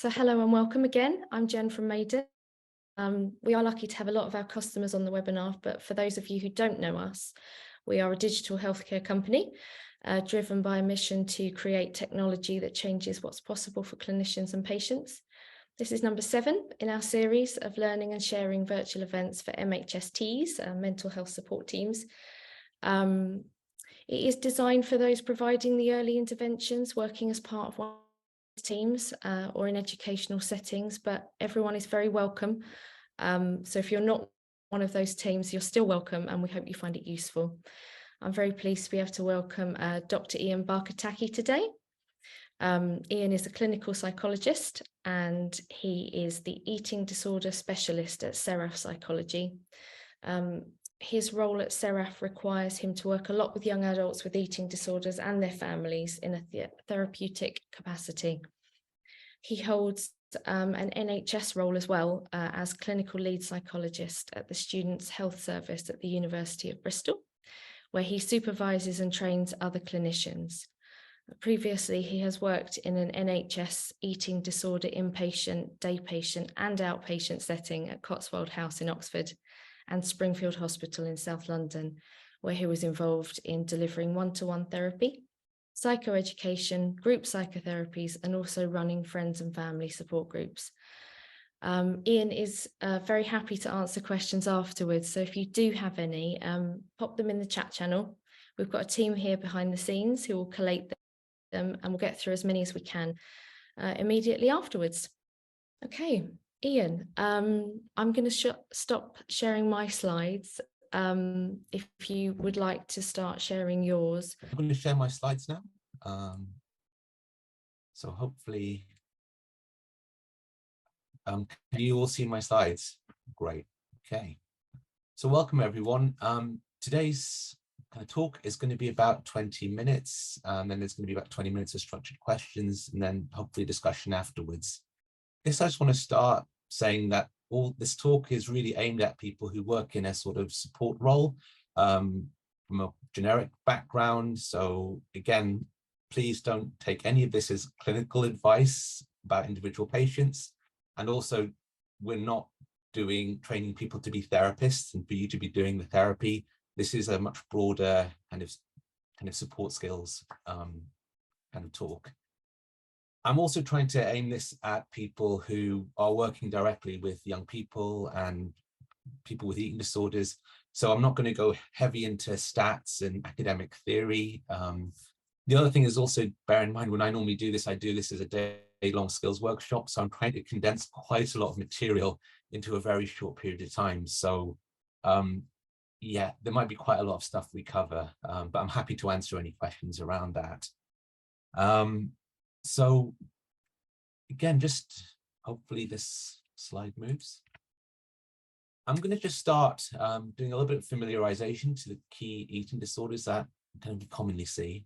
So hello and welcome again. I'm Jen from Mayden. We are lucky to have a lot of our customers on the webinar, but for those of you who don't know us, we are a digital healthcare company driven by a mission to create technology that changes what's possible for clinicians and patients. This is number 7 in our series of learning and sharing virtual events for MHSTs, mental health support teams. It is designed for those providing the early interventions, working as part of one teams or in educational settings, but everyone is very welcome. So if you're not one of those teams, you're still welcome, and we hope you find it useful. I'm very pleased to be able to welcome Dr. Ian Barkataki today. Ian is a clinical psychologist and he is the eating disorder specialist at Seraph Psychology. His role at Seraph requires him to work a lot with young adults with eating disorders and their families in a therapeutic capacity. He holds an NHS role as well as clinical lead psychologist at the Students' Health Service at the University of Bristol, where he supervises and trains other clinicians. Previously, he has worked in an NHS eating disorder inpatient, day patient and outpatient setting at Cotswold House in Oxford and Springfield Hospital in South London, where he was involved in delivering one-to-one therapy, psychoeducation, group psychotherapies, and also running friends and family support groups. Ian is very happy to answer questions afterwards, so if you do have any, pop them in the chat channel. We've got a team here behind the scenes who will collate them and we'll get through as many as we can immediately afterwards. Okay, Ian, I'm going to stop sharing my slides. If you would like to start sharing yours. I'm going to share my slides now. So hopefully, can you all see my slides? Great. Okay. So welcome everyone. Today's kind of talk is going to be about 20 minutes, and then there's going to be about 20 minutes of structured questions, and then hopefully discussion afterwards. I guess I just want to start saying that all this talk is really aimed at people who work in a sort of support role from a generic background. So again, please don't take any of this as clinical advice about individual patients. And also, we're not training people to be therapists and for you to be doing the therapy. This is a much broader kind of support skills kind of talk. I'm also trying to aim this at people who are working directly with young people and people with eating disorders. So I'm not going to go heavy into stats and academic theory. The other thing is also bear in mind when I normally do this, I do this as a day-long skills workshop. So I'm trying to condense quite a lot of material into a very short period of time. So yeah, there might be quite a lot of stuff we cover, but I'm happy to answer any questions around that. So again, just hopefully this slide moves. I'm going to just start doing a little bit of familiarization to the key eating disorders that kind of commonly see.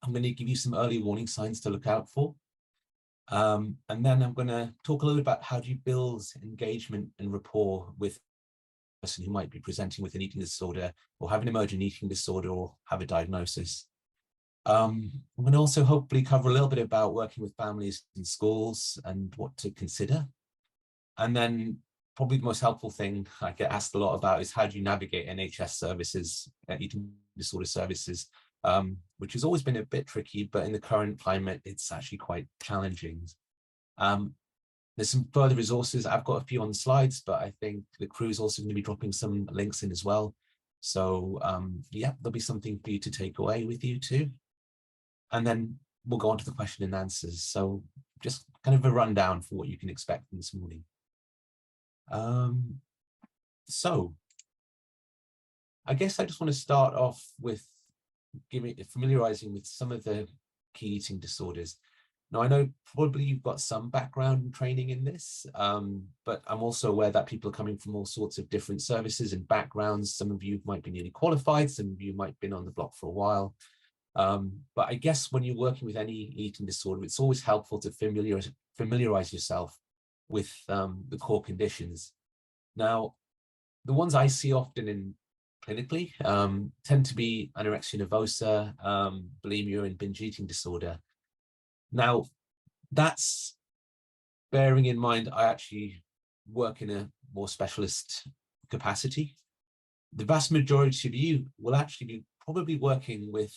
I'm going to give you some early warning signs to look out for. And then I'm going to talk a little bit about how do you build engagement and rapport with a person who might be presenting with an eating disorder or have an emergent eating disorder or have a diagnosis. I'm going to also hopefully cover a little bit about working with families in schools and what to consider. And then probably the most helpful thing I get asked a lot about is how do you navigate NHS services, eating disorder services, which has always been a bit tricky, but in the current climate, it's actually quite challenging. There's some further resources. I've got a few on the slides, but I think the crew is also going to be dropping some links in as well. So yeah, there'll be something for you to take away with you too. And then we'll go on to the question and answers. So just kind of a rundown for what you can expect this morning. So I guess I just want to start off with familiarizing with some of the key eating disorders. Now, I know probably you've got some background and training in this, but I'm also aware that people are coming from all sorts of different services and backgrounds. Some of you might be newly qualified, some of you might have been on the block for a while. But I guess when you're working with any eating disorder, it's always helpful to familiarize yourself with the core conditions. Now, the ones I see often in clinically tend to be anorexia nervosa, bulimia, and binge eating disorder. Now, that's bearing in mind, I actually work in a more specialist capacity. The vast majority of you will actually be probably working with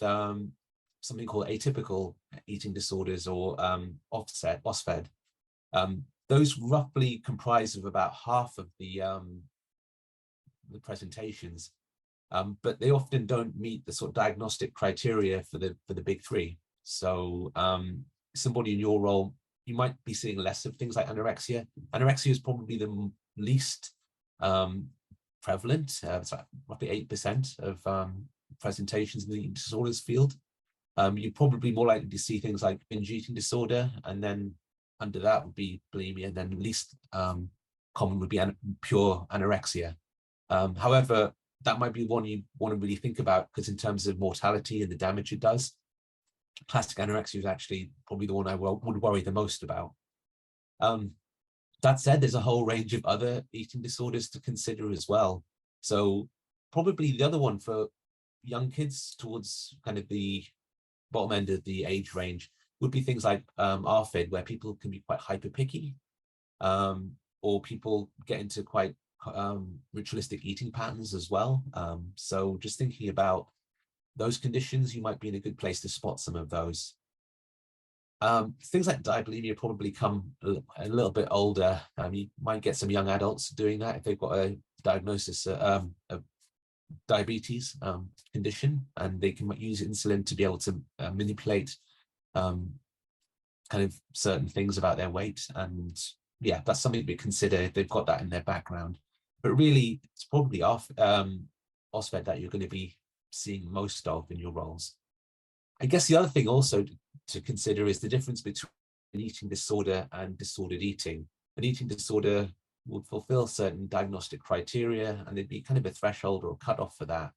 something called atypical eating disorders or OSFED. Those roughly comprise of about half of the presentations, but they often don't meet the sort of diagnostic criteria for the big three. So somebody in your role, you might be seeing less of things like anorexia. Anorexia is probably the least prevalent. It's like roughly 8% of presentations in the eating disorders field. You're probably more likely to see things like binge eating disorder, and then under that would be bulimia, and then least common would be pure anorexia. However, that might be one you want to really think about, because in terms of mortality and the damage it does, classic anorexia is actually probably the one I would worry the most about. That said, there's a whole range of other eating disorders to consider as well. So probably the other one for young kids towards kind of the bottom end of the age range would be things like ARFID, where people can be quite hyper picky, or people get into quite ritualistic eating patterns as well. So just thinking about those conditions, you might be in a good place to spot some of those. Things like diabulimia probably come a little bit older. You might get some young adults doing that if they've got a diagnosis of diabetes condition, and they can use insulin to be able to manipulate kind of certain things about their weight. And yeah, that's something to consider if they've got that in their background. But really, it's probably OSFED that you're going to be seeing most of in your roles. I guess the other thing also to consider is the difference between an eating disorder and disordered eating. An eating disorder would fulfill certain diagnostic criteria, and there'd be kind of a threshold or a cutoff for that.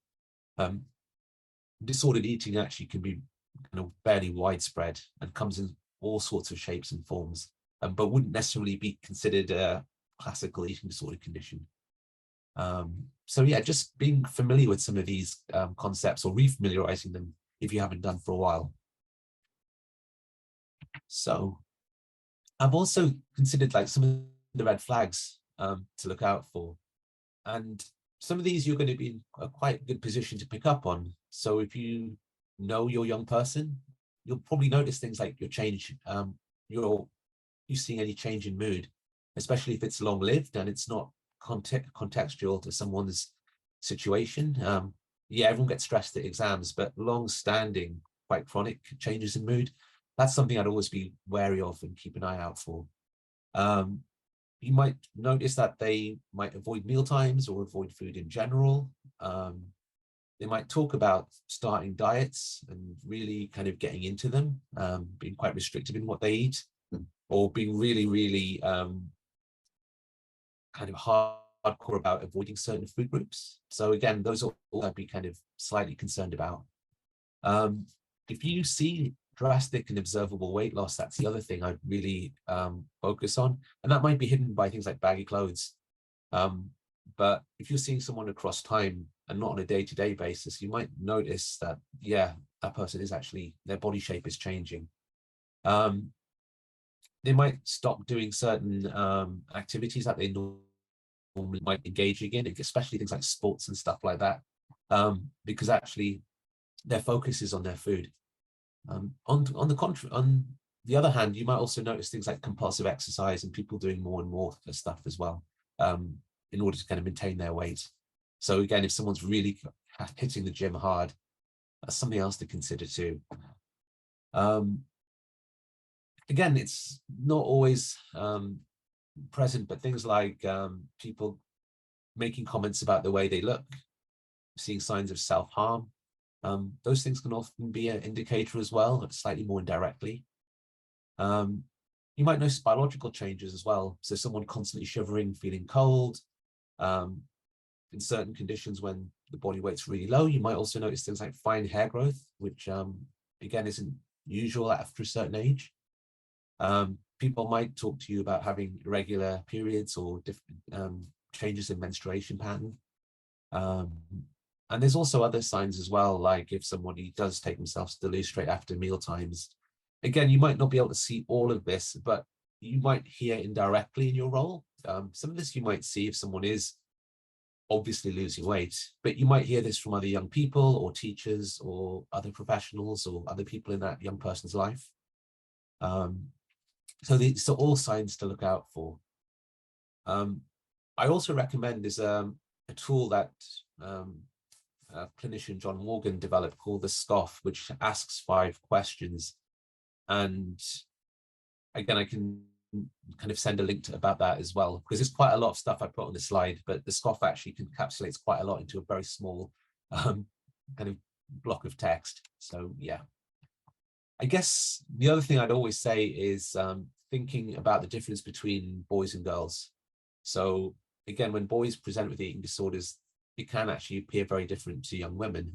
Disordered eating actually can be kind of fairly widespread and comes in all sorts of shapes and forms, but wouldn't necessarily be considered a classical eating disorder condition. So yeah, just being familiar with some of these concepts, or refamiliarizing them if you haven't done for a while. So I've also considered like some of the red flags to look out for, and some of these you're going to be in a quite good position to pick up on. So if you know your young person, you'll probably notice things like your change, you're seeing any change in mood, especially if it's long-lived and it's not contextual to someone's situation. Yeah, everyone gets stressed at exams, but long-standing, quite chronic changes in mood, that's something I'd always be wary of and keep an eye out for. You might notice that they might avoid meal times or avoid food in general. They might talk about starting diets and really kind of getting into them, being quite restrictive in what they eat, or being really, really kind of hardcore about avoiding certain food groups. So again, those are all I'd be kind of slightly concerned about. If you see drastic and observable weight loss, that's the other thing I'd really focus on. And that might be hidden by things like baggy clothes. But if you're seeing someone across time and not on a day-to-day basis, you might notice that, yeah, that person is actually, their body shape is changing. They might stop doing certain activities that they normally might engaging in, especially things like sports and stuff like that, because actually their focus is on their food. On the other hand, you might also notice things like compulsive exercise and people doing more and more stuff as well, in order to kind of maintain their weight. So again, if someone's really hitting the gym hard, that's something else to consider too. Again, it's not always present, but things like people making comments about the way they look, seeing signs of self-harm, those things can often be an indicator as well, but slightly more indirectly. You might notice biological changes as well. So someone constantly shivering, feeling cold. In certain conditions when the body weight's really low, you might also notice things like fine hair growth, which again isn't usual after a certain age. People might talk to you about having irregular periods or different changes in menstruation pattern. And there's also other signs as well, like if somebody does take themselves to the loo straight after meal times. Again, you might not be able to see all of this, but you might hear indirectly in your role. Some of this you might see if someone is obviously losing weight, but you might hear this from other young people or teachers or other professionals or other people in that young person's life. So these are all signs to look out for. I also recommend is a tool that clinician John Morgan developed called the SCOFF, which asks 5 questions. And again, I can kind of send a link about that as well, because there's quite a lot of stuff I put on the slide, but the SCOFF actually encapsulates quite a lot into a very small kind of block of text. So yeah, I guess the other thing I'd always say is thinking about the difference between boys and girls. So again, when boys present with eating disorders, it can actually appear very different to young women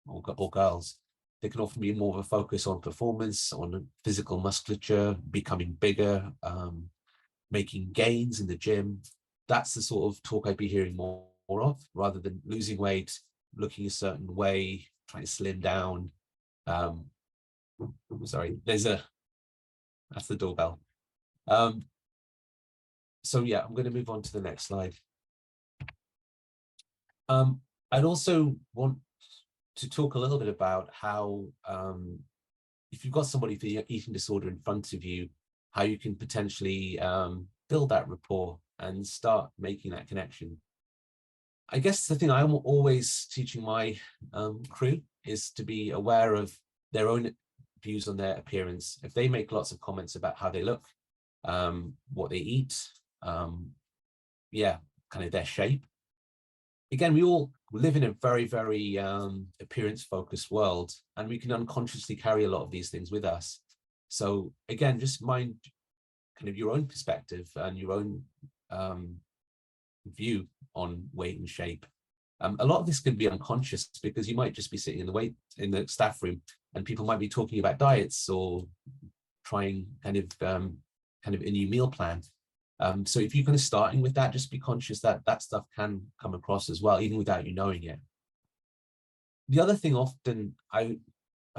or girls. There can often be more of a focus on performance, on physical musculature, becoming bigger, making gains in the gym. That's the sort of talk I'd be hearing more of, rather than losing weight, looking a certain way, trying to slim down. Sorry, that's the doorbell. So yeah, I'm going to move on to the next slide. I'd also want to talk a little bit about how, if you've got somebody with an eating disorder in front of you, how you can potentially build that rapport and start making that connection. I guess the thing I'm always teaching my crew is to be aware of their own views on their appearance. If they make lots of comments about how they look, what they eat, yeah, kind of their shape. Again, we all live in a very, very appearance-focused world, and we can unconsciously carry a lot of these things with us. So again, just mind kind of your own perspective and your own view on weight and shape. A lot of this can be unconscious, because you might just be sitting in the staff room and people might be talking about diets or trying kind of a new meal plan. So if you're kind of starting with that, just be conscious that that stuff can come across as well, even without you knowing it. The other thing often I've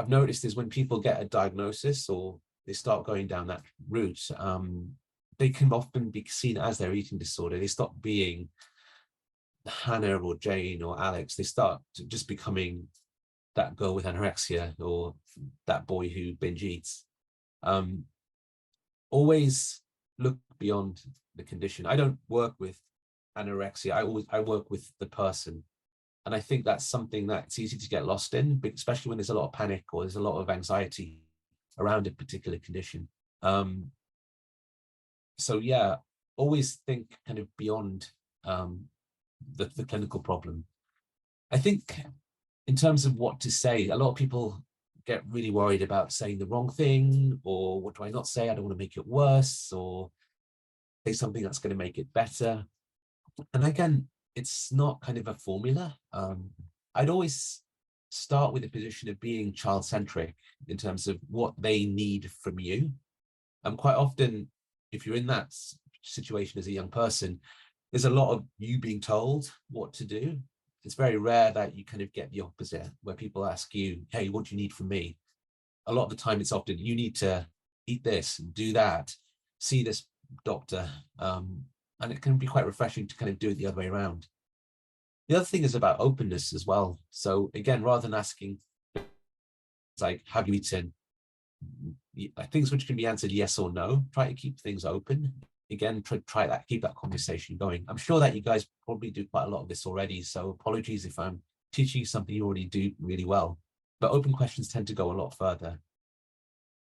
noticed is when people get a diagnosis or they start going down that route, they can often be seen as their eating disorder. They stop being Hannah or Jane or Alex. They start just becoming that girl with anorexia or that boy who binge eats. Always look beyond the condition. I don't work with anorexia. I work with the person. And I think that's something that's easy to get lost in, especially when there's a lot of panic or there's a lot of anxiety around a particular condition. So yeah, always think kind of beyond the clinical problem. I think in terms of what to say, a lot of people get really worried about saying the wrong thing, or what do I not say? I don't want to make it worse, or say something that's going to make it better. And again, it's not kind of a formula. I'd always start with a position of being child-centric in terms of what they need from you. Quite often, if you're in that situation as a young person, there's a lot of you being told what to do. It's very rare that you kind of get the opposite, where people ask you, hey, what do you need from me? A lot of the time, it's often, you need to eat this, do that, see this doctor. And it can be quite refreshing to kind of do it the other way around. The other thing is about openness as well. So again, rather than asking, like, have you eaten? Things which can be answered yes or no, try to keep things open. Again, try that, keep that conversation going. I'm sure that you guys probably do quite a lot of this already, so apologies if I'm teaching you something you already do really well, but open questions tend to go a lot further.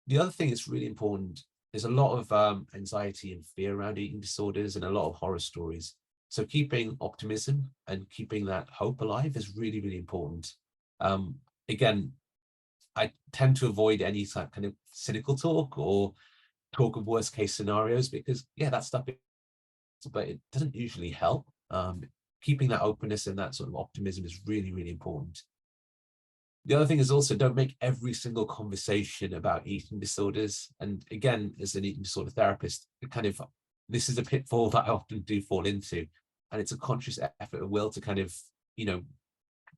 The other thing that's really important, there's a lot of anxiety and fear around eating disorders and a lot of horror stories. So keeping optimism and keeping that hope alive is really, really important. Again, I tend to avoid any kind of cynical talk or talk of worst case scenarios, because yeah, that stuff, but it doesn't usually help. Keeping that openness and that sort of optimism is really, really important. The other thing is also, don't make every single conversation about eating disorders. And again, as an eating disorder therapist, this is a pitfall that I often do fall into. And it's a conscious effort of will to kind of,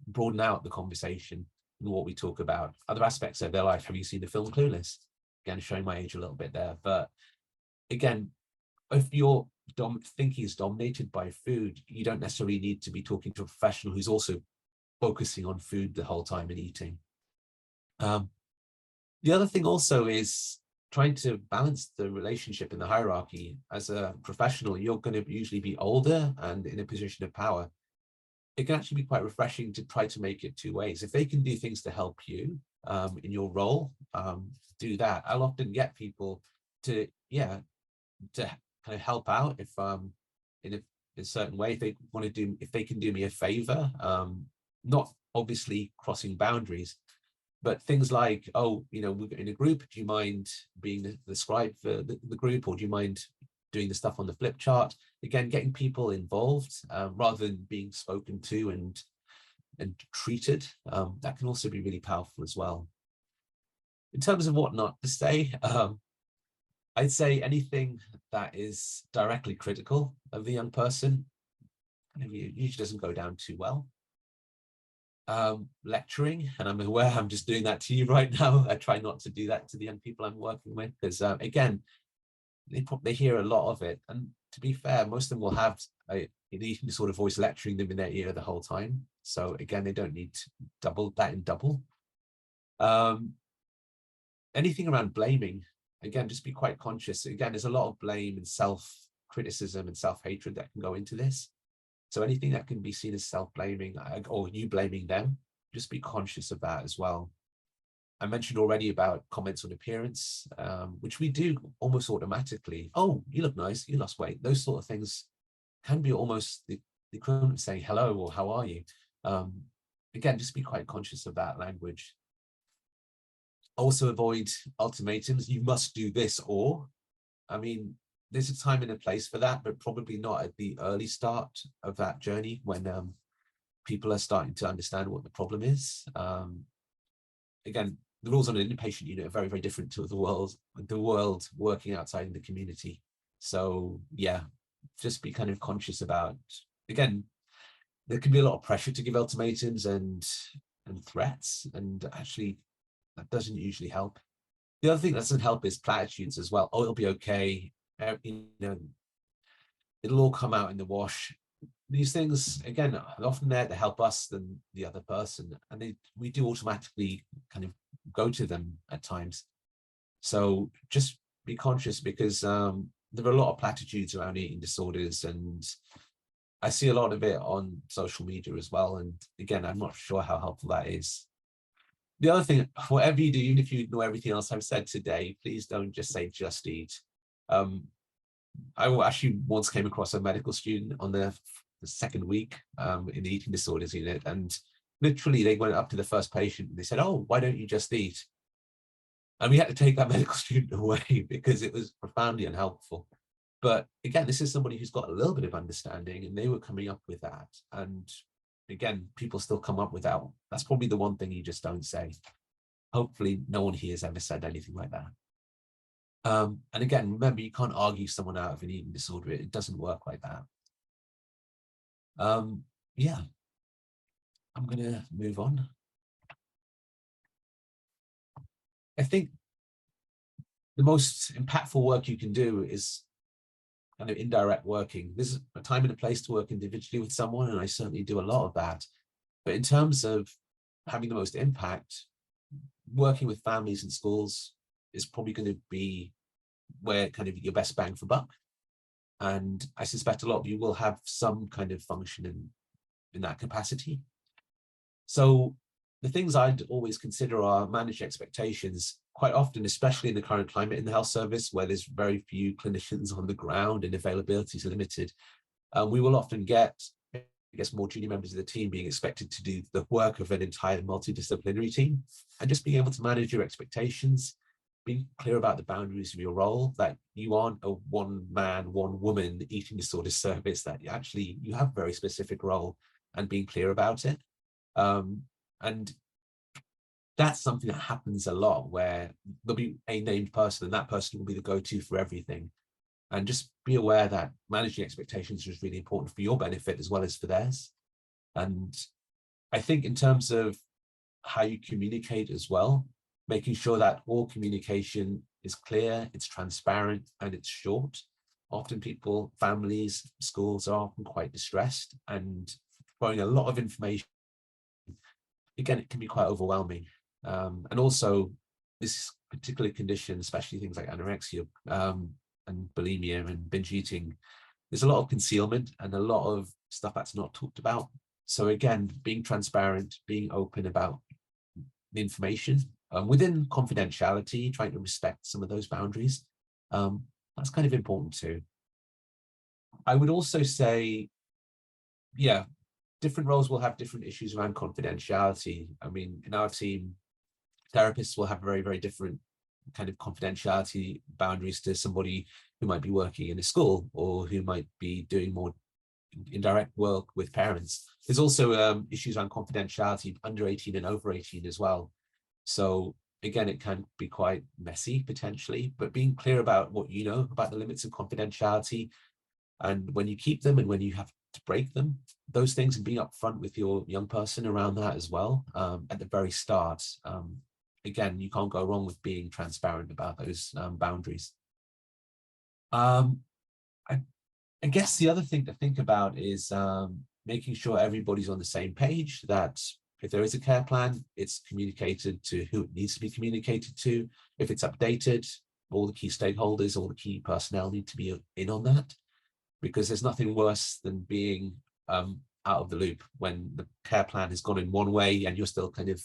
broaden out the conversation and what we talk about. Other aspects of their life. Have you seen the film Clueless? Again, showing my age a little bit there. But again, if your thinking is dominated by food, you don't necessarily need to be talking to a professional who's also focusing on food the whole time and eating. The other thing also is trying to balance the relationship in the hierarchy. As a professional, you're going to usually be older and in a position of power. It can actually be quite refreshing to try to make it two ways. If they can do things to help you in your role, do that. I'll often get people to, to kind of help out if in a certain way, if they want to do, if they can do me a favor, not obviously crossing boundaries, but things like, oh, we're in a group, do you mind being the scribe for the group, or do you mind doing the stuff on the flip chart? Again, getting people involved rather than being spoken to and treated, that can also be really powerful as well. In terms of what not to say, I'd say anything that is directly critical of the young person usually doesn't go down too well. Lecturing, and I'm aware I'm just doing that to you right now. I try not to do that to the young people I'm working with, because again, they hear a lot of it, and to be fair, most of them will have an eating disorder voice lecturing them in their ear the whole time. So again, they don't need to double that in double. Anything around blaming, again, just be quite conscious. Again, there's a lot of blame and self-criticism and self-hatred that can go into this. So anything that can be seen as self-blaming or you blaming them, just be conscious of that as well. I mentioned already about comments on appearance, which we do almost automatically. Oh, you look nice, you lost weight. Those sort of things can be almost the equivalent of saying hello or how are you? Again, just be quite conscious of that language. Also avoid ultimatums. You must do this, or, I mean, there's a time and a place for that, but probably not at the early start of that journey when people are starting to understand what the problem is. Again, the rules on an inpatient unit are very, very different to the world working outside in the community. So yeah, just be kind of conscious about, again, there can be a lot of pressure to give ultimatums and threats, and actually that doesn't usually help. The other thing that doesn't help is platitudes as well. Oh, it'll be okay. It'll all come out in the wash. These things, again, are often there to help us than the other person, and we do automatically kind of go to them at times. So just be conscious, because there are a lot of platitudes around eating disorders, and I see a lot of it on social media as well. And again, I'm not sure how helpful that is. The other thing, whatever you do, even if you ignore everything else I've said today, please don't just say just eat. I actually once came across a medical student on the second week in the eating disorders unit, and literally they went up to the first patient and they said, oh, why don't you just eat? And we had to take that medical student away because it was profoundly unhelpful. But again, this is somebody who's got a little bit of understanding, and they were coming up with that. And again, people still come up with that. That's probably the one thing you just don't say. Hopefully no one here has ever said anything like that. And again, remember, you can't argue someone out of an eating disorder. It doesn't work like that. Yeah, I'm going to move on. I think the most impactful work you can do is kind of indirect working. There's a time and a place to work individually with someone, and I certainly do a lot of that. But in terms of having the most impact, working with families and schools is probably going to be where kind of your best bang for buck. And I suspect a lot of you will have some kind of function in that capacity. So the things I'd always consider are manage expectations. Quite often, especially in the current climate in the health service, where there's very few clinicians on the ground and availability is limited, we will often get, I guess, more junior members of the team being expected to do the work of an entire multidisciplinary team. And just being able to manage your expectations, being clear about the boundaries of your role, that you aren't a one man, one woman eating disorder service, that you have a very specific role, and being clear about it. And that's something that happens a lot, where there'll be a named person and that person will be the go-to for everything. And just be aware that managing expectations is really important for your benefit as well as for theirs. And I think in terms of how you communicate as well, making sure that all communication is clear, it's transparent, and it's short. Often people, families, schools are often quite distressed, and throwing a lot of information, again, it can be quite overwhelming. And also this particular condition, especially things like anorexia and bulimia and binge eating, there's a lot of concealment and a lot of stuff that's not talked about. So again, being transparent, being open about the information within confidentiality, trying to respect some of those boundaries, that's kind of important too. I would also say, yeah, different roles will have different issues around confidentiality. I mean, in our team, therapists will have very, very different kind of confidentiality boundaries to somebody who might be working in a school or who might be doing more indirect work with parents. There's also issues around confidentiality under 18 and over 18 as well. So again, it can be quite messy potentially, but being clear about what you know about the limits of confidentiality and when you keep them and when you have to break them, those things, and being upfront with your young person around that as well at the very start. Again, you can't go wrong with being transparent about those boundaries. I guess the other thing to think about is making sure everybody's on the same page, that if there is a care plan, it's communicated to who it needs to be communicated to. If it's updated, all the key stakeholders, all the key personnel need to be in on that, because there's nothing worse than being out of the loop when the care plan has gone in one way and you're still kind of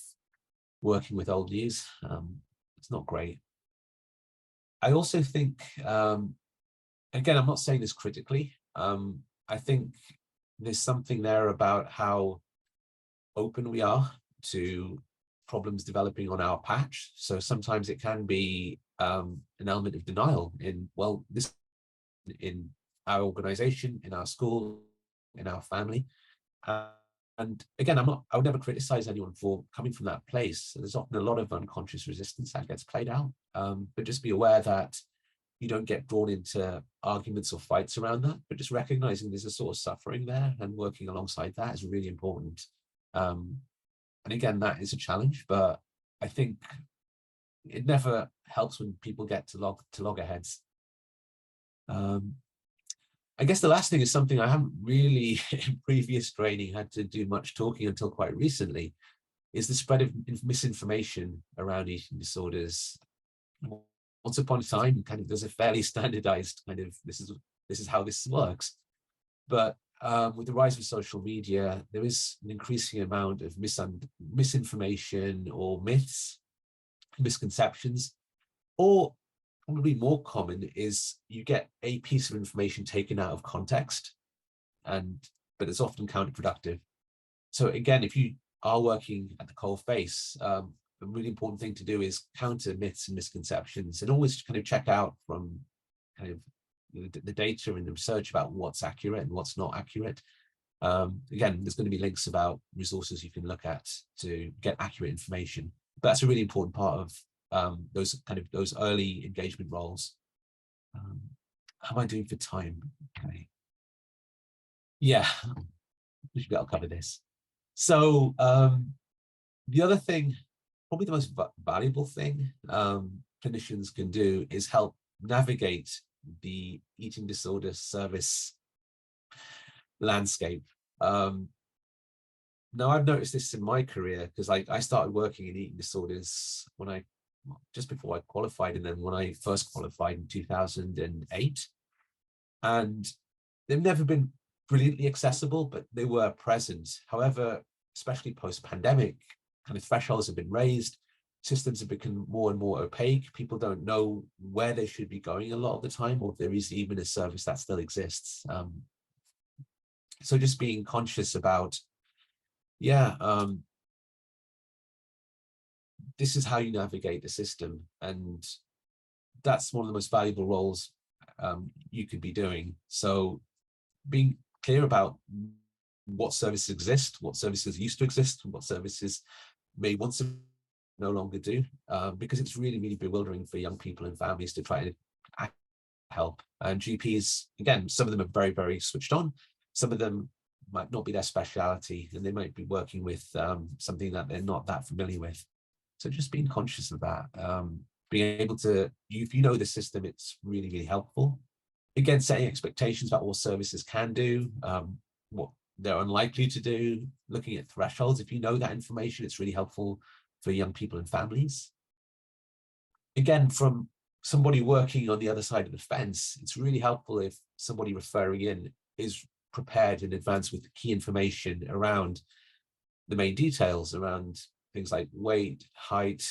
working with old news. It's not great. I also think, again, I'm not saying this critically. I think there's something there about how open we are to problems developing on our patch. So sometimes it can be an element of denial in, well, this in our organization, in our school, in our family. And again, I would never criticize anyone for coming from that place. There's often a lot of unconscious resistance that gets played out, but just be aware that you don't get drawn into arguments or fights around that, but just recognizing there's a sort of suffering there and working alongside that is really important. And again, that is a challenge, but I think it never helps when people get to loggerheads. I guess the last thing is something I haven't really in previous training had to do much talking until quite recently, is the spread of misinformation around eating disorders. Once upon a time, kind of there's a fairly standardized kind of this is how this works, but with the rise of social media, there is an increasing amount of misinformation or myths, misconceptions, or probably more common is you get a piece of information taken out of context, but it's often counterproductive. So again, if you are working at the coal face, a really important thing to do is counter myths and misconceptions, and always kind of check out from kind of the data and the research about what's accurate and what's not accurate. Again, there's going to be links about resources you can look at to get accurate information. But that's a really important part of those early engagement roles. How am I doing for time? Okay. Yeah, we should be able to cover this. So the other thing, probably the most valuable thing clinicians can do is help navigate the eating disorder service landscape. Now, I've noticed this in my career because I started working in eating disorders when just before I qualified, and then when I first qualified in 2008. And they've never been brilliantly accessible, but they were present. However, especially post-pandemic, kind of thresholds have been raised, systems have become more and more opaque. People don't know where they should be going a lot of the time, or if there is even a service that still exists. So just being conscious about, this is how you navigate the system, and that's one of the most valuable roles you could be doing. So being clear about what services exist, what services used to exist, and what services may want to no longer do, because it's really, really bewildering for young people and families to try to help. And GPs, again, some of them are very, very switched on. Some of them might not be their speciality, and they might be working with something that they're not that familiar with. So just being conscious of that. being able to, if you know the system, it's really, really helpful. Again, setting expectations about what services can do, what they're unlikely to do, looking at thresholds. If you know that information, it's really helpful for young people and families. Again, from somebody working on the other side of the fence, it's really helpful if somebody referring in is prepared in advance with the key information around the main details, around things like weight, height,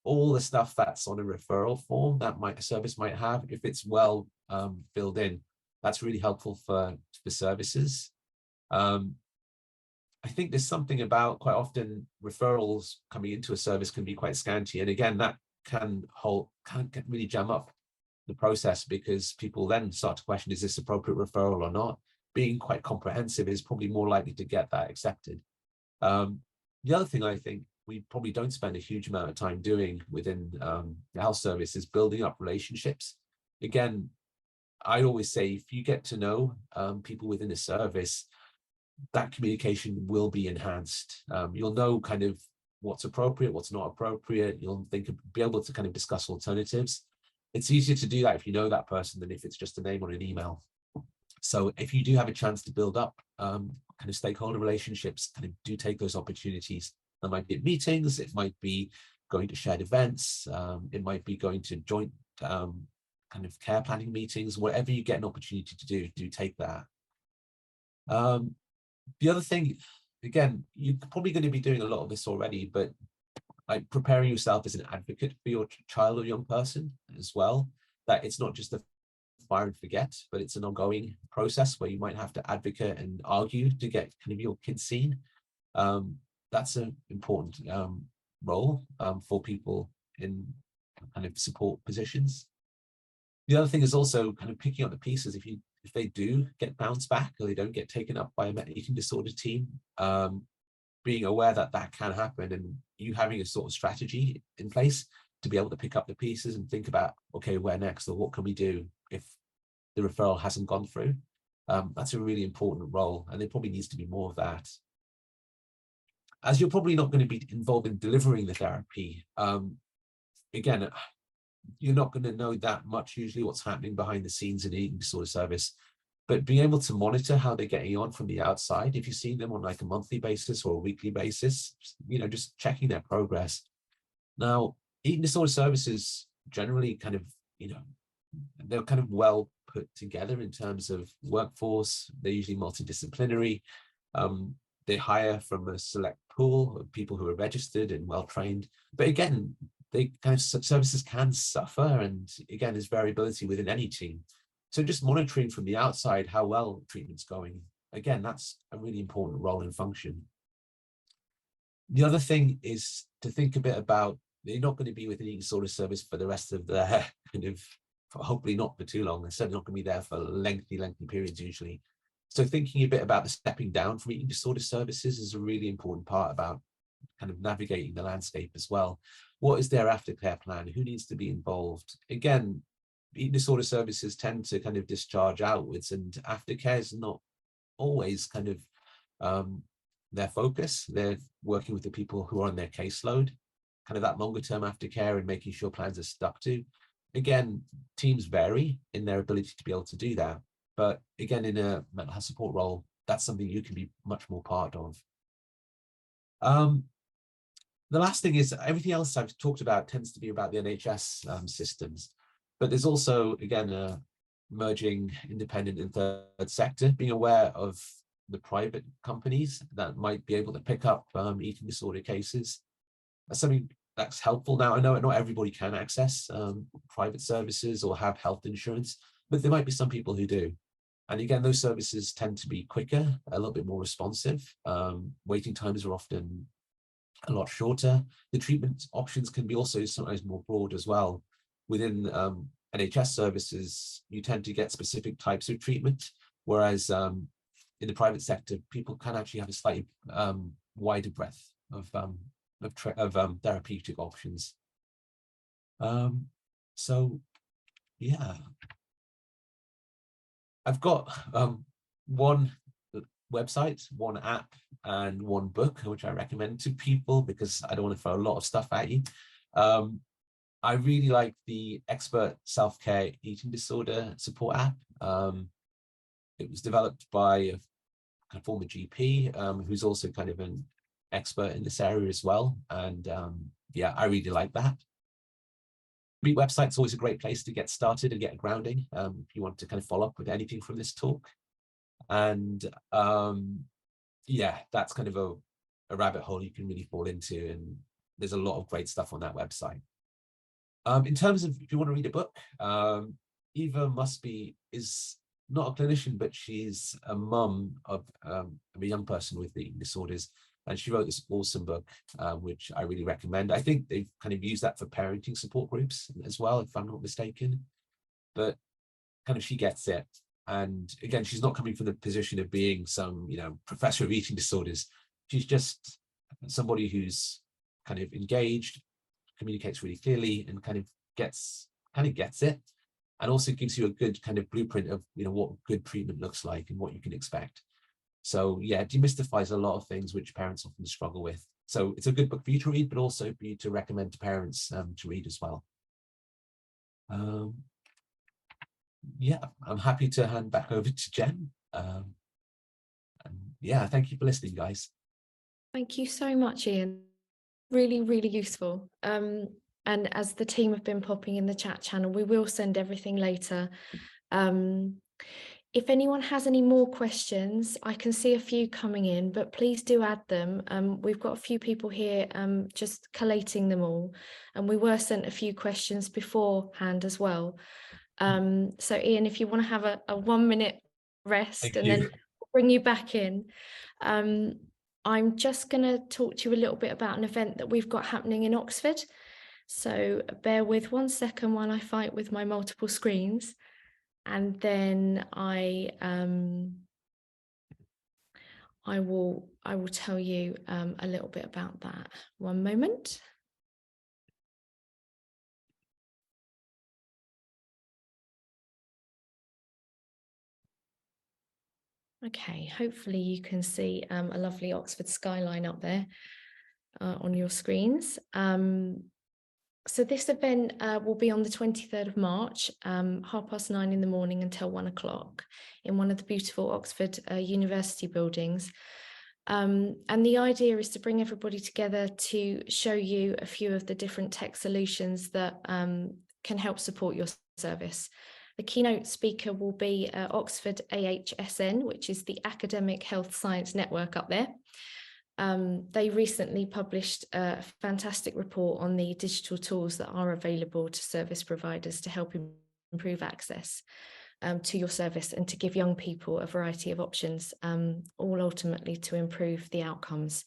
all the stuff that's on a referral form that a service might have. If it's well filled in, that's really helpful for services. I think there's something about, quite often referrals coming into a service can be quite scanty, and again, that can really jam up the process, because people then start to question, is this appropriate referral or not? Being quite comprehensive is probably more likely to get that accepted. The other thing I think we probably don't spend a huge amount of time doing within the health service is building up relationships. Again, I always say, if you get to know people within a service, that communication will be enhanced. You'll know kind of what's appropriate, what's not appropriate. You'll be able to kind of discuss alternatives. It's easier to do that if you know that person than if it's just a name on an email. So if you do have a chance to build up kind of stakeholder relationships, kind of do take those opportunities. There might be at meetings, it might be going to shared events, it might be going to joint kind of care planning meetings. Whatever you get an opportunity to do take that. The other thing, again, you're probably going to be doing a lot of this already, but like preparing yourself as an advocate for your child or young person as well, that it's not just a fire and forget, but it's an ongoing process where you might have to advocate and argue to get kind of your kids seen. That's an important role for people in kind of support positions. The other thing is also kind of picking up the pieces. If they do get bounced back, or they don't get taken up by a eating disorder team, being aware that that can happen, and you having a sort of strategy in place to be able to pick up the pieces and think about, okay, where next, or what can we do if the referral hasn't gone through. That's a really important role, and there probably needs to be more of that. As you're probably not going to be involved in delivering the therapy, again, you're not going to know that much usually what's happening behind the scenes in an eating disorder service, but being able to monitor how they're getting on from the outside, if you're seeing them on like a monthly basis or a weekly basis, just checking their progress. Now, eating disorder services generally kind of, they're kind of well put together in terms of workforce. They're usually multidisciplinary. They hire from a select pool of people who are registered and well trained. But again, they kind of services can suffer, and again, there's variability within any team. So just monitoring from the outside how well treatment's going, again, that's a really important role and function. The other thing is to think a bit about, they're not going to be with an eating disorder service for the rest of their kind of, hopefully not for too long. They're certainly not going to be there for lengthy periods usually. So thinking a bit about the stepping down from eating disorder services is a really important part about kind of navigating the landscape as well. What is their aftercare plan? Who needs to be involved? Again, eating disorder services tend to kind of discharge outwards, and aftercare is not always kind of their focus. They're working with the people who are on their caseload, kind of that longer term aftercare and making sure plans are stuck to. Again, teams vary in their ability to be able to do that. But again, in a mental health support role, that's something you can be much more part of. The last thing is, everything else I've talked about tends to be about the NHS systems, but there's also, again, merging independent and third sector, being aware of the private companies that might be able to pick up eating disorder cases. That's something that's helpful. Now, I know not everybody can access private services or have health insurance, but there might be some people who do. And again, those services tend to be quicker, a little bit more responsive. Waiting times are often a lot shorter. The treatment options can be also sometimes more broad as well. Within NHS services, you tend to get specific types of treatment, whereas in the private sector, people can actually have a slightly wider breadth of therapeutic options. So, yeah. I've got one website, one app, and one book, which I recommend to people because I don't want to throw a lot of stuff at you. I really like the expert self-care eating disorder support app. It was developed by a former GP who's also kind of an expert in this area as well. And yeah, I really like that. Meet website's always a great place to get started and get grounding if you want to kind of follow up with anything from this talk. And yeah, that's kind of a rabbit hole you can really fall into, and there's a lot of great stuff on that website. In terms of if you want to read a book, Eva is not a clinician, but she's a mum of a young person with eating disorders, and she wrote this awesome book, which I really recommend. I think they've kind of used that for parenting support groups as well, if I'm not mistaken. But kind of she gets it. And again, she's not coming from the position of being some, professor of eating disorders. She's just somebody who's kind of engaged, communicates really clearly, and kind of gets it, and also gives you a good kind of blueprint of what good treatment looks like and what you can expect. So yeah, demystifies a lot of things which parents often struggle with. So it's a good book for you to read, but also for you to recommend to parents to read as well. Yeah, I'm happy to hand back over to Jen. And yeah, thank you for listening, guys. Thank you so much, Ian. Really, really useful. And as the team have been popping in the chat channel, we will send everything later. If anyone has any more questions, I can see a few coming in, but please do add them. We've got a few people here just collating them all, and we were sent a few questions beforehand as well. So Ian, if you want to have a 1 minute rest and then bring you back in. I'm just going to talk to you a little bit about an event that we've got happening in Oxford. So bear with 1 second while I fight with my multiple screens, and then I will tell you a little bit about that. 1 moment. Okay, hopefully you can see a lovely Oxford skyline up there on your screens. So this event will be on the 23rd of March, 9:30 in the morning until 1 o'clock in one of the beautiful Oxford University buildings. And the idea is to bring everybody together to show you a few of the different tech solutions that can help support your service. The keynote speaker will be Oxford AHSN, which is the Academic Health Science Network up there. They recently published a fantastic report on the digital tools that are available to service providers to help improve access to your service and to give young people a variety of options, all ultimately to improve the outcomes.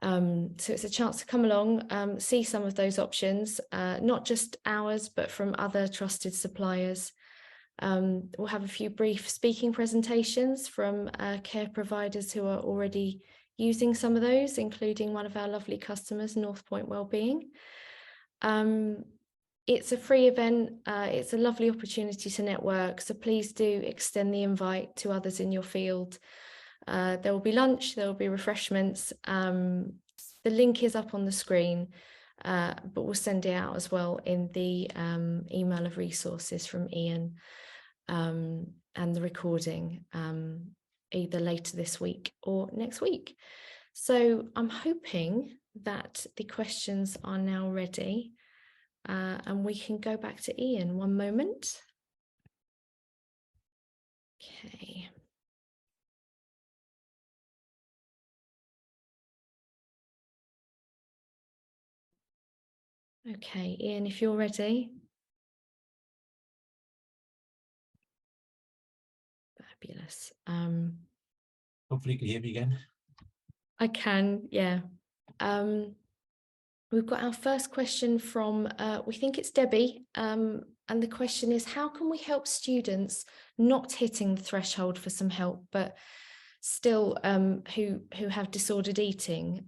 So it's a chance to come along, see some of those options, not just ours, but from other trusted suppliers. We'll have a few brief speaking presentations from care providers who are already using some of those, including one of our lovely customers, Northpoint Wellbeing. It's a free event. It's a lovely opportunity to network. So please do extend the invite to others in your field. There will be lunch, there will be refreshments. The link is up on the screen, but we'll send it out as well in the email of resources from Ian and the recording either later this week or next week. So I'm hoping that the questions are now ready and we can go back to Ian. 1 moment. Okay. Okay, Ian, if you're ready. Fabulous. Hopefully you can hear me again. I can, yeah. We've got our first question from, we think it's Debbie, and the question is, how can we help students not hitting the threshold for some help, but still who have disordered eating?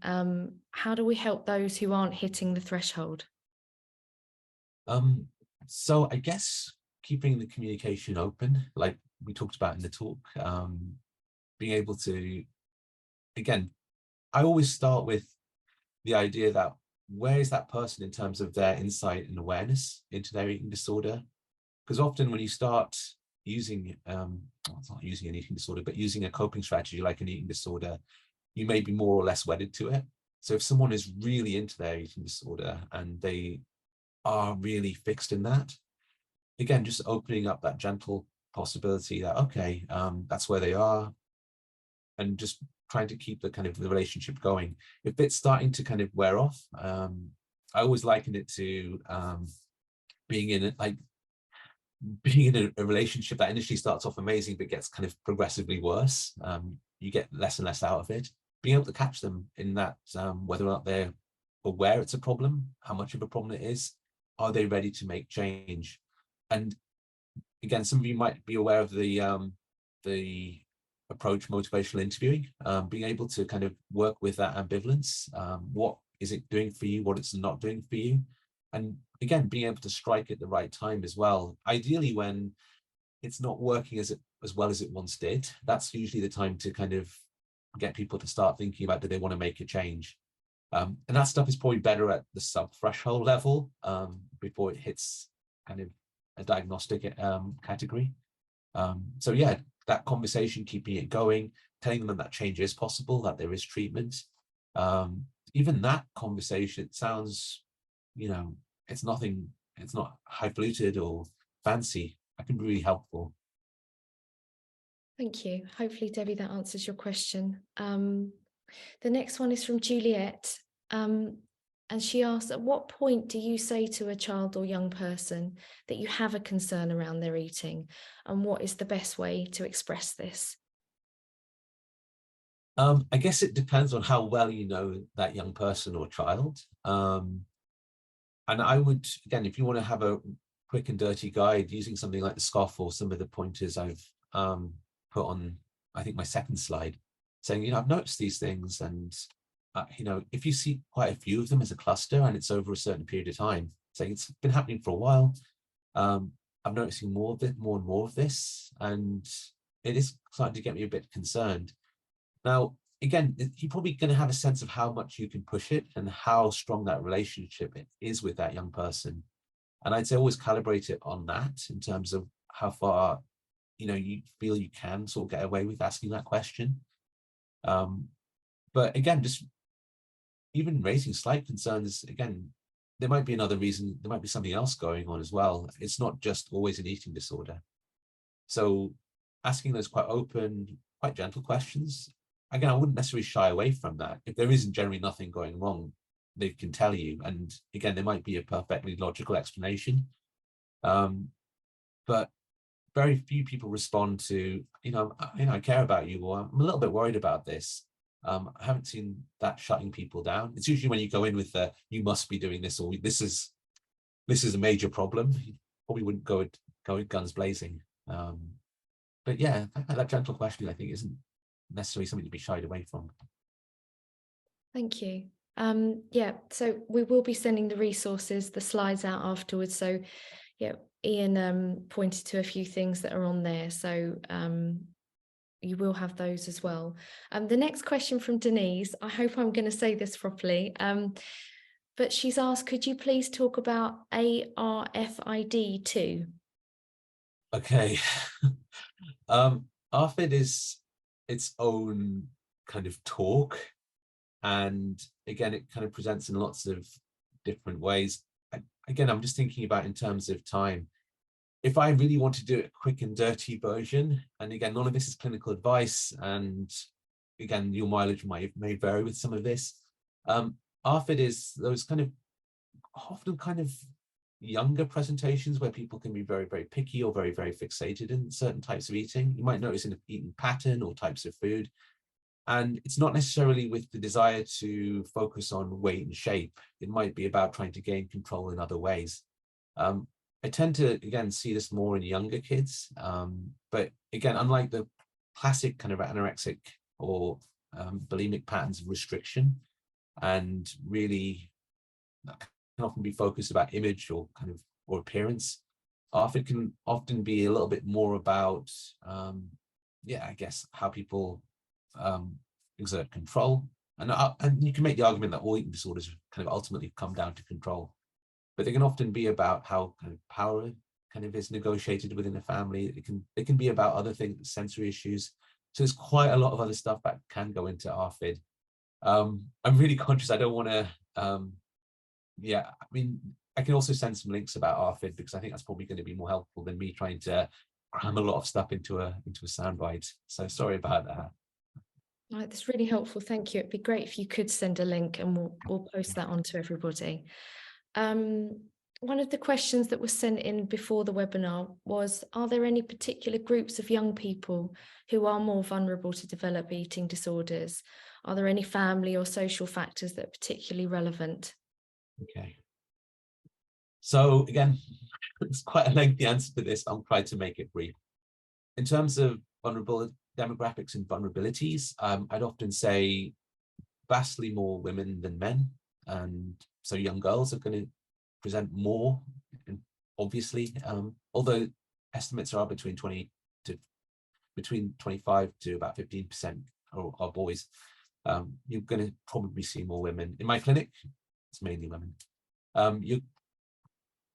How do we help those who aren't hitting the threshold? So I guess keeping the communication open, like we talked about in the talk, being able to, again, I always start with the idea that where is that person in terms of their insight and awareness into their eating disorder? Because often when you start using, well, it's not using an eating disorder, but using a coping strategy like an eating disorder, you may be more or less wedded to it. So if someone is really into their eating disorder and they are really fixed in that, again, just opening up that gentle possibility that, okay, that's where they are, and just trying to keep the kind of the relationship going. If it's starting to kind of wear off, I always liken it to being in it, like being in a relationship that initially starts off amazing but gets kind of progressively worse. You get less and less out of it. Being able to catch them in that, whether or not they're aware it's a problem, how much of a problem it is, are they ready to make change? And again, some of you might be aware of the approach motivational interviewing, being able to kind of work with that ambivalence. What is it doing for you? What it's not doing for you? And again, being able to strike at the right time as well. Ideally, when it's not working as well as it once did, that's usually the time to kind of get people to start thinking about, do they want to make a change? And that stuff is probably better at the sub-threshold level before it hits kind of a diagnostic category. So yeah, that conversation, keeping it going, telling them that change is possible, that there is treatment. Even that conversation, it sounds, it's nothing, it's not highfalutin or fancy. That can be really helpful. Thank you. Hopefully, Debbie, that answers your question. The next one is from Juliet. And she asks, at what point do you say to a child or young person that you have a concern around their eating? And what is the best way to express this? I guess it depends on how well you know that young person or child. And I would, again, if you want to have a quick and dirty guide, using something like the SCOFF or some of the pointers I've put on, I think, my second slide, saying, I've noticed these things, and if you see quite a few of them as a cluster and it's over a certain period of time, saying it's been happening for a while, I'm noticing more and more of this, and it is starting to get me a bit concerned. Now, again, you're probably going to have a sense of how much you can push it and how strong that relationship is with that young person. And I'd say always calibrate it on that in terms of how far, you feel you can sort of get away with asking that question. But again, just even raising slight concerns, again, there might be another reason, there might be something else going on as well. It's not just always an eating disorder. So asking those quite open, quite gentle questions, again, I wouldn't necessarily shy away from that. If there isn't generally nothing going wrong, they can tell you. And again, there might be a perfectly logical explanation. But very few people respond to, I care about you, or I'm a little bit worried about this. I haven't seen that shutting people down. It's usually when you go in with the, you must be doing this, or this is a major problem. You probably wouldn't go guns blazing. But yeah, that gentle question, I think, isn't necessarily something to be shied away from. Thank you. Yeah, so we will be sending the resources, the slides out afterwards. So yeah, Ian pointed to a few things that are on there. So you will have those as well. The next question from Denise, I hope I'm going to say this properly, but she's asked, could you please talk about ARFID too? Okay. ARFID is its own kind of talk. And again, it kind of presents in lots of different ways. Again, I'm just thinking about in terms of time. If I really want to do a quick and dirty version, and again, none of this is clinical advice, and again, your mileage may vary with some of this. ARFID is those kind of often kind of younger presentations where people can be very, very picky or very, very fixated in certain types of eating. You might notice in an eating pattern or types of food. And it's not necessarily with the desire to focus on weight and shape. It might be about trying to gain control in other ways. I tend to, again, see this more in younger kids. But again, unlike the classic kind of anorexic or bulimic patterns of restriction, and really can often be focused about image or kind of or appearance, ARFID can often be a little bit more about, I guess, how people exert control, And you can make the argument that all eating disorders kind of ultimately come down to control, but they can often be about how kind of power kind of is negotiated within a family. It can be about other things, sensory issues. So there's quite a lot of other stuff that can go into ARFID. I'm really conscious. I don't want to. Yeah, I mean, I can also send some links about ARFID because I think that's probably going to be more helpful than me trying to cram a lot of stuff into a soundbite. So sorry about that. Right, that's really helpful. Thank you. It'd be great if you could send a link and we'll post that on to everybody. One of the questions that was sent in before the webinar was, are there any particular groups of young people who are more vulnerable to develop eating disorders? Are there any family or social factors that are particularly relevant? Okay. So again, it's quite a lengthy answer to this. I'll try to make it brief. In terms of vulnerable demographics and vulnerabilities, I'd often say vastly more women than men. And so young girls are going to present more, obviously, although estimates are between 25 to about 15% are boys. You're going to probably see more women. In my clinic, it's mainly women. You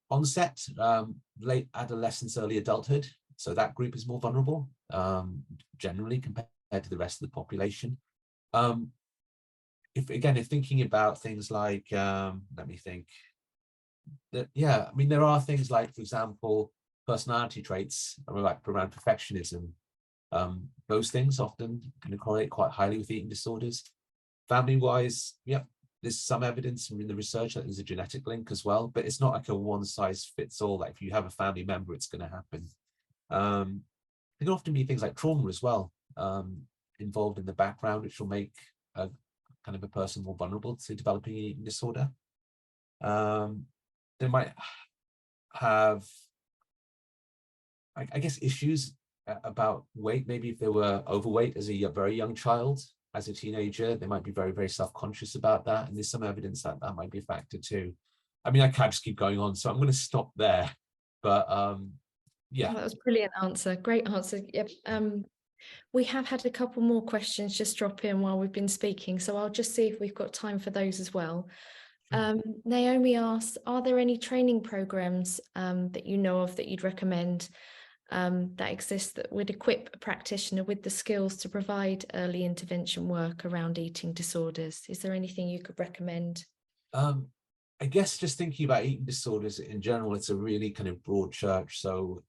onset, late adolescence, early adulthood. So that group is more vulnerable, generally compared to the rest of the population. If thinking about things like, let me think. Yeah, I mean, there are things like, for example, personality traits like around perfectionism. Those things often can correlate quite highly with eating disorders. Family-wise, yeah, there's some evidence in the research that there's a genetic link as well, but it's not like a one-size-fits-all. Like if you have a family member, it's going to happen. There can often be things like trauma as well involved in the background, which will make a kind of a person more vulnerable to developing an eating disorder. They might have, I guess, issues about weight. Maybe if they were overweight as a very young child, as a teenager, they might be very, very self-conscious about that. And there's some evidence that that might be a factor too. I mean, I can't just keep going on, so I'm going to stop there. But yeah. Oh, that was a brilliant answer. Great answer. Yep. We have had a couple more questions just drop in while we've been speaking, so I'll just see if we've got time for those as well. Naomi asks, are there any training programs that you know of that you'd recommend that exist that would equip a practitioner with the skills to provide early intervention work around eating disorders? Is there anything you could recommend? I guess just thinking about eating disorders in general, it's a really kind of broad church. So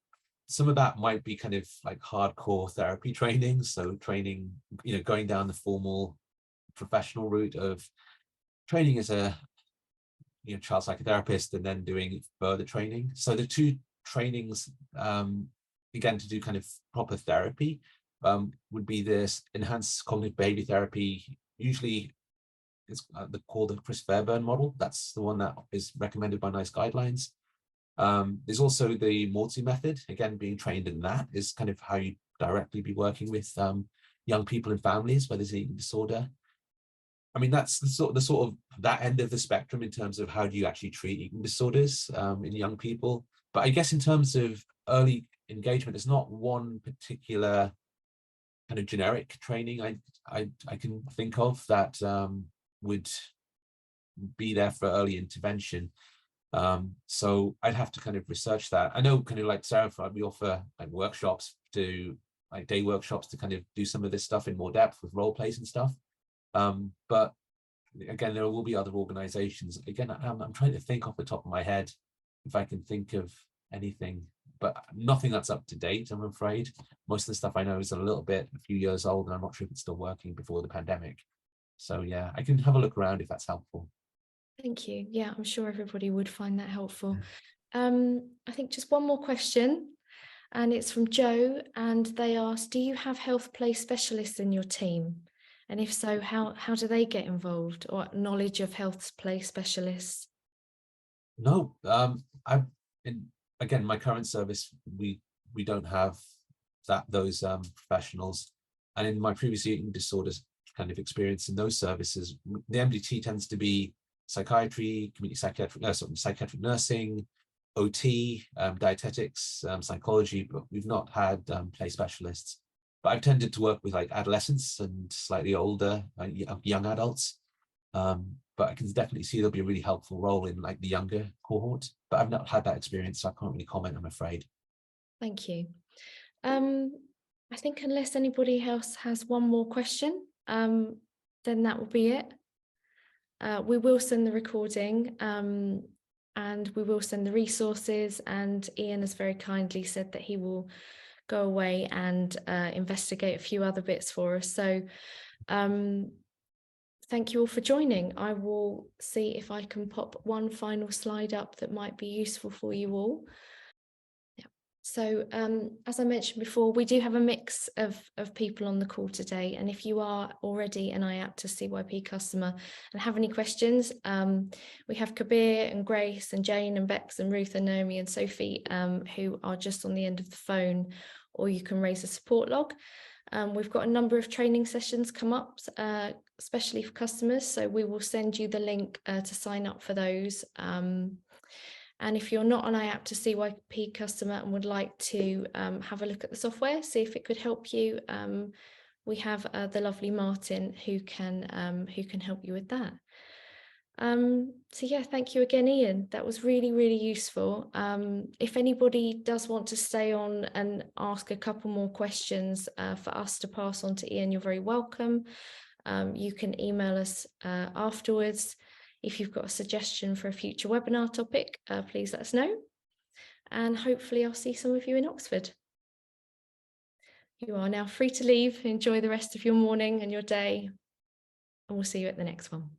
some of that might be kind of like hardcore therapy training. So training, going down the formal professional route of training as a child psychotherapist and then doing further training. So the two trainings, again, to do kind of proper therapy would be this enhanced cognitive behavior therapy. Usually it's called the Chris Fairburn model. That's the one that is recommended by NICE guidelines. There's also the Maudsley method. Again, being trained in that is kind of how you directly be working with young people and families where there's an eating disorder. I mean, that's the sort of that end of the spectrum in terms of how do you actually treat eating disorders in young people. But I guess in terms of early engagement, there's not one particular kind of generic training I can think of that would be there for early intervention. So I'd have to kind of research that. I know kind of like Sarah, we offer like workshops like day workshops to kind of do some of this stuff in more depth with role plays and stuff. But again, there will be other organizations. Again, I'm trying to think off the top of my head if I can think of anything, but nothing that's up to date, I'm afraid. Most of the stuff I know is a few years old, and I'm not sure if it's still working before the pandemic. So yeah, I can have a look around if that's helpful. Thank you. Yeah, I'm sure everybody would find that helpful. I think just one more question, and it's from Joe, and they ask, do you have health play specialists in your team? And if so, how do they get involved, or knowledge of health play specialists? No, again, my current service, we don't have those professionals. And in my previous eating disorders kind of experience in those services, the MDT tends to be psychiatry, community psychiatric nursing, OT, dietetics, psychology, but we've not had play specialists. but I've tended to work with like adolescents and slightly older young adults. But I can definitely see there'll be a really helpful role in like the younger cohort, but I've not had that experience, so I can't really comment, I'm afraid. Thank you. I think unless anybody else has one more question, then that will be it. We will send the recording, and we will send the resources, and Ian has very kindly said that he will go away and investigate a few other bits for us. So thank you all for joining. I will see if I can pop one final slide up that might be useful for you all. So as I mentioned before, we do have a mix of people on the call today. And if you are already an IAPTA CYP customer and have any questions, we have Kabir and Grace and Jane and Bex and Ruth and Naomi and Sophie who are just on the end of the phone, or you can raise a support log. We've got a number of training sessions come up, especially for customers. So we will send you the link to sign up for those. And if you're not an IAPTA CYP customer and would like to have a look at the software, see if it could help you, we have the lovely Martin who can help you with that. So yeah, thank you again, Ian. That was really, really useful. If anybody does want to stay on and ask a couple more questions for us to pass on to Ian, you're very welcome. You can email us afterwards. If you've got a suggestion for a future webinar topic, please let us know. And hopefully I'll see some of you in Oxford. You are now free to leave. Enjoy the rest of your morning and your day. And we'll see you at the next one.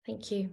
Thank you.